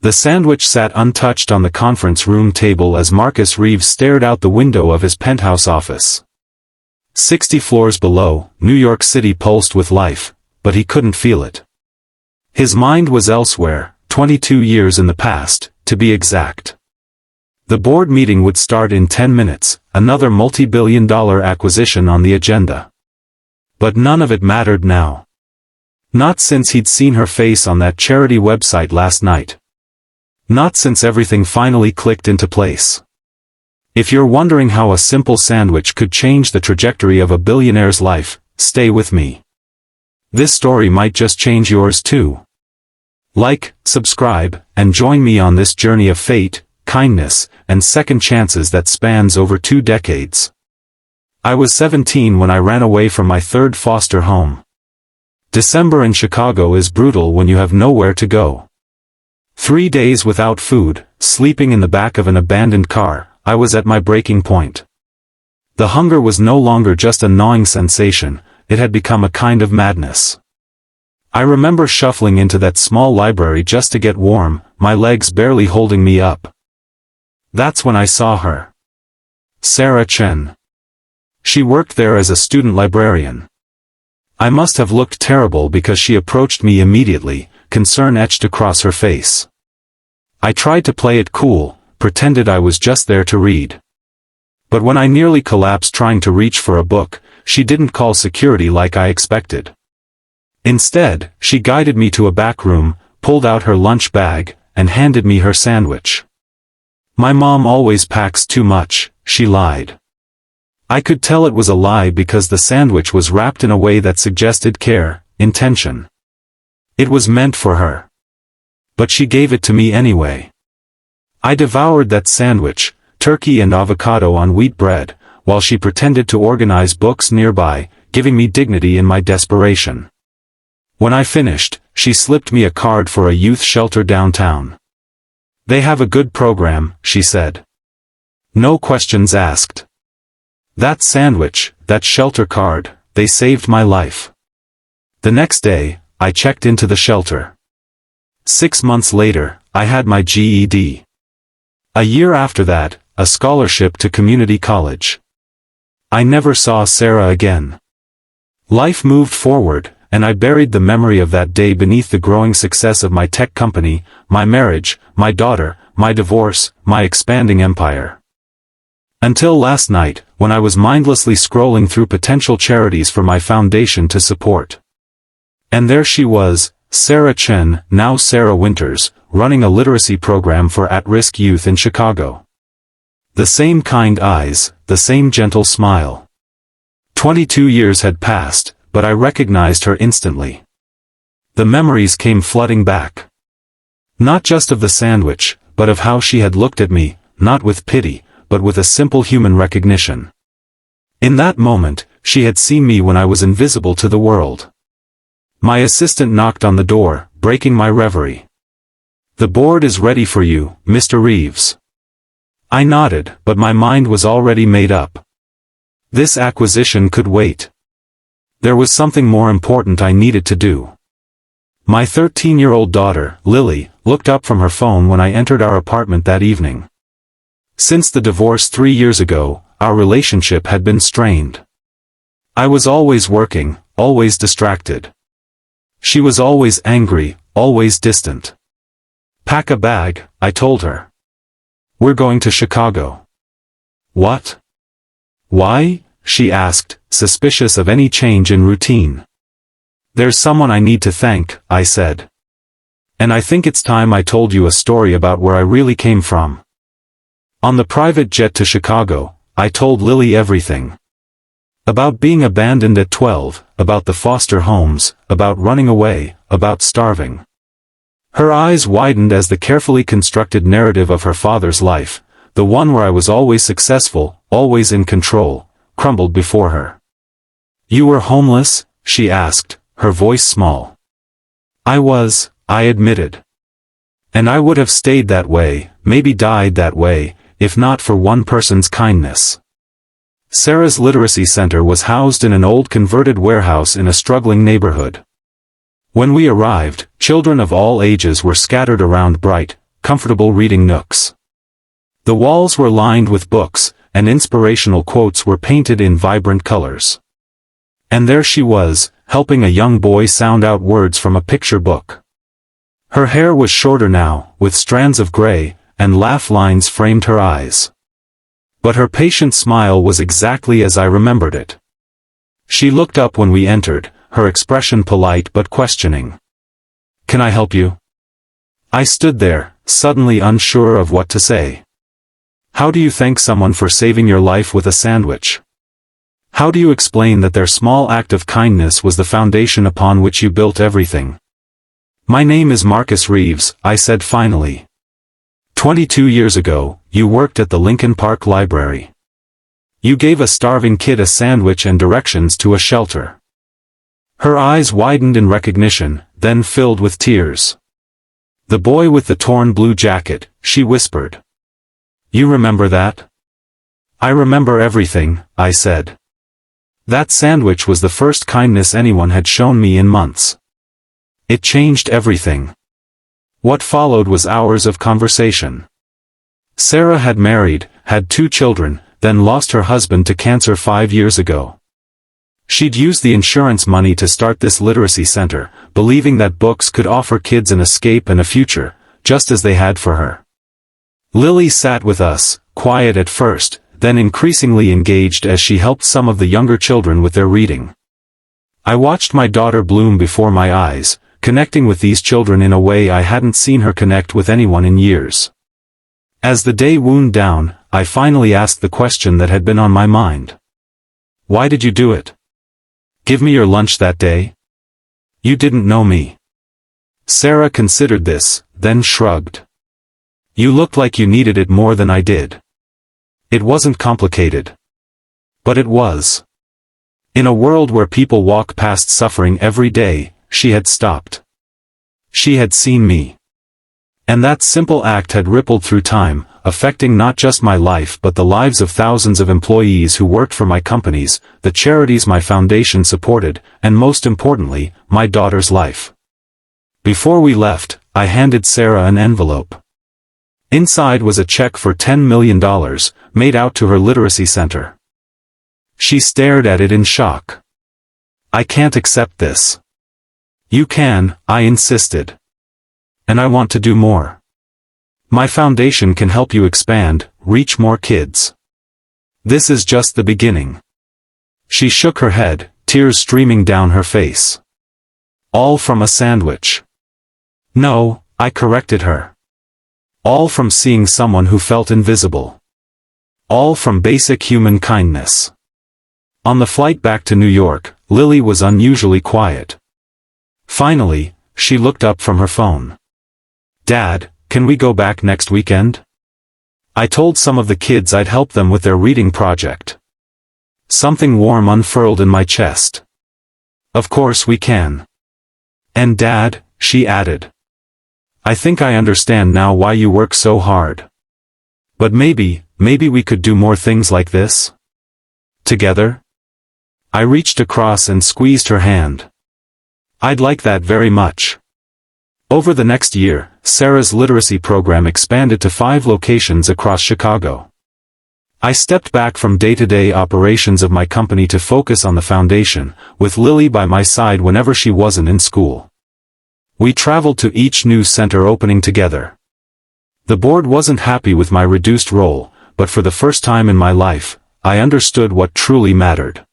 The sandwich sat untouched on the conference room table as Marcus Reeves stared out the window of his penthouse office. 60 floors below, New York City pulsed with life, but he couldn't feel it. His mind was elsewhere, 22 years in the past, to be exact. The board meeting would start in 10 minutes, another multi-billion-dollar acquisition on the agenda. But none of it mattered now. Not since he'd seen her face on that charity website last night. Not since everything finally clicked into place. If you're wondering how a simple sandwich could change the trajectory of a billionaire's life, stay with me. This story might just change yours too. Like, subscribe, and join me on this journey of fate, kindness, and second chances that spans over 2 decades. I was 17 when I ran away from my third foster home. December in Chicago is brutal when you have nowhere to go. 3 days without food, sleeping in the back of an abandoned car, I was at my breaking point. The hunger was no longer just a gnawing sensation, it had become a kind of madness. I remember shuffling into that small library just to get warm, my legs barely holding me up. That's when I saw her. Sarah Chen. She worked there as a student librarian. I must have looked terrible because she approached me immediately, concern etched across her face. I tried to play it cool, pretended I was just there to read. But when I nearly collapsed trying to reach for a book, she didn't call security like I expected. Instead, she guided me to a back room, pulled out her lunch bag, and handed me her sandwich. My mom always packs too much, she lied. I could tell it was a lie because the sandwich was wrapped in a way that suggested care, intention. It was meant for her. But she gave it to me anyway. I devoured that sandwich, turkey and avocado on wheat bread, while she pretended to organize books nearby, giving me dignity in my desperation. When I finished, she slipped me a card for a youth shelter downtown. They have a good program, she said. No questions asked. That sandwich, that shelter card, they saved my life. The next day, I checked into the shelter. 6 months later, I had my GED. A year after that, a scholarship to community college. I never saw Sarah again. Life moved forward, and I buried the memory of that day beneath the growing success of my tech company, my marriage, my daughter, my divorce, my expanding empire. Until last night, when I was mindlessly scrolling through potential charities for my foundation to support. And there she was, Sarah Chen, now Sarah Winters, running a literacy program for at-risk youth in Chicago. The same kind eyes, the same gentle smile. 22 years had passed, but I recognized her instantly. The memories came flooding back. Not just of the sandwich, but of how she had looked at me, not with pity, but with a simple human recognition. In that moment, she had seen me when I was invisible to the world. My assistant knocked on the door, breaking my reverie. The board is ready for you, Mr. Reeves. I nodded, but my mind was already made up. This acquisition could wait. There was something more important I needed to do. My 13-year-old daughter, Lily, looked up from her phone when I entered our apartment that evening. Since the divorce 3 years ago, our relationship had been strained. I was always working, always distracted. She was always angry, always distant. Pack a bag, I told her. We're going to Chicago. What? Why? She asked, suspicious of any change in routine. There's someone I need to thank, I said. And I think it's time I told you a story about where I really came from. On the private jet to Chicago, I told Lily everything. About being abandoned at 12, about the foster homes, about running away, about starving. Her eyes widened as the carefully constructed narrative of her father's life, the one where I was always successful, always in control, crumbled before her. You were homeless? She asked, her voice small. I was, I admitted. And I would have stayed that way, maybe died that way, if not for one person's kindness. Sarah's literacy center was housed in an old converted warehouse in a struggling neighborhood. When we arrived, children of all ages were scattered around bright, comfortable reading nooks. The walls were lined with books, and inspirational quotes were painted in vibrant colors. And there she was, helping a young boy sound out words from a picture book. Her hair was shorter now, with strands of gray, and laugh lines framed her eyes. But her patient smile was exactly as I remembered it. She looked up when we entered, her expression polite but questioning. "Can I help you?" I stood there, suddenly unsure of what to say. How do you thank someone for saving your life with a sandwich? How do you explain that their small act of kindness was the foundation upon which you built everything? "My name is Marcus Reeves," I said finally. 22 years ago, you worked at the Lincoln Park Library. You gave a starving kid a sandwich and directions to a shelter." Her eyes widened in recognition, then filled with tears. "The boy with the torn blue jacket," she whispered. "You remember that?" "I remember everything," I said. That sandwich was the first kindness anyone had shown me in months. It changed everything. What followed was hours of conversation. Sarah had married, had 2 children, then lost her husband to cancer 5 years ago. She'd used the insurance money to start this literacy center, believing that books could offer kids an escape and a future, just as they had for her. Lily sat with us, quiet at first, then increasingly engaged as she helped some of the younger children with their reading. I watched my daughter bloom before my eyes, connecting with these children in a way I hadn't seen her connect with anyone in years. As the day wound down, I finally asked the question that had been on my mind. "Why did you do it? Give me your lunch that day? You didn't know me." Sarah considered this, then shrugged. "You looked like you needed it more than I did." It wasn't complicated. But it was. In a world where people walk past suffering every day, she had stopped. She had seen me. And that simple act had rippled through time, affecting not just my life but the lives of thousands of employees who worked for my companies, the charities my foundation supported, and most importantly, my daughter's life. Before we left, I handed Sarah an envelope. Inside was a check for $10 million, made out to her literacy center. She stared at it in shock. "I can't accept this." "You can," I insisted. "And I want to do more. My foundation can help you expand, reach more kids. This is just the beginning." She shook her head, tears streaming down her face. "All from a sandwich." "No," I corrected her. "All from seeing someone who felt invisible. All from basic human kindness." On the flight back to New York, Lily was unusually quiet. Finally, she looked up from her phone. "Dad, can we go back next weekend? I told some of the kids I'd help them with their reading project." Something warm unfurled in my chest. "Of course we can. And Dad," she added, "I think I understand now why you work so hard. But maybe we could do more things like this? Together?" I reached across and squeezed her hand. "I'd like that very much." Over the next year, Sarah's literacy program expanded to 5 locations across Chicago. I stepped back from day-to-day operations of my company to focus on the foundation, with Lily by my side whenever she wasn't in school. We traveled to each new center opening together. The board wasn't happy with my reduced role, but for the first time in my life, I understood what truly mattered.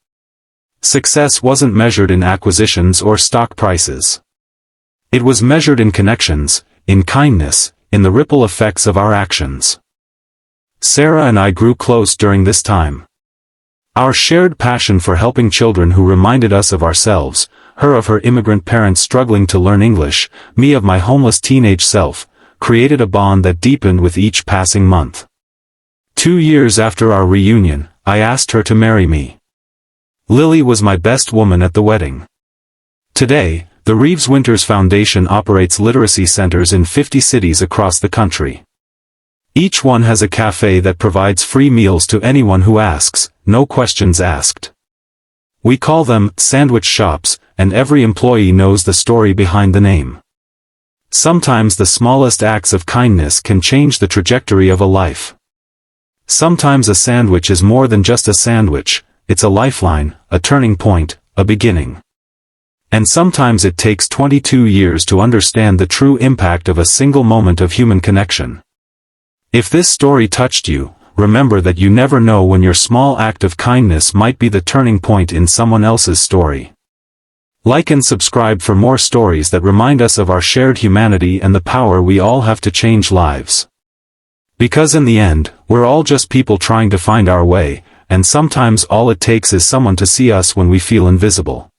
Success wasn't measured in acquisitions or stock prices. It was measured in connections, in kindness, in the ripple effects of our actions. Sarah and I grew close during this time. Our shared passion for helping children who reminded us of ourselves, her of her immigrant parents struggling to learn English, me of my homeless teenage self, created a bond that deepened with each passing month. 2 years after our reunion, I asked her to marry me. Lily was my best woman at the wedding. Today, the Reeves Winters Foundation operates literacy centers in 50 cities across the country. Each one has a cafe that provides free meals to anyone who asks, no questions asked. We call them sandwich shops, and every employee knows the story behind the name. Sometimes the smallest acts of kindness can change the trajectory of a life. Sometimes a sandwich is more than just a sandwich, it's a lifeline, a turning point, a beginning. And sometimes it takes 22 years to understand the true impact of a single moment of human connection. If this story touched you, remember that you never know when your small act of kindness might be the turning point in someone else's story. Like and subscribe for more stories that remind us of our shared humanity and the power we all have to change lives. Because in the end, we're all just people trying to find our way, and sometimes all it takes is someone to see us when we feel invisible.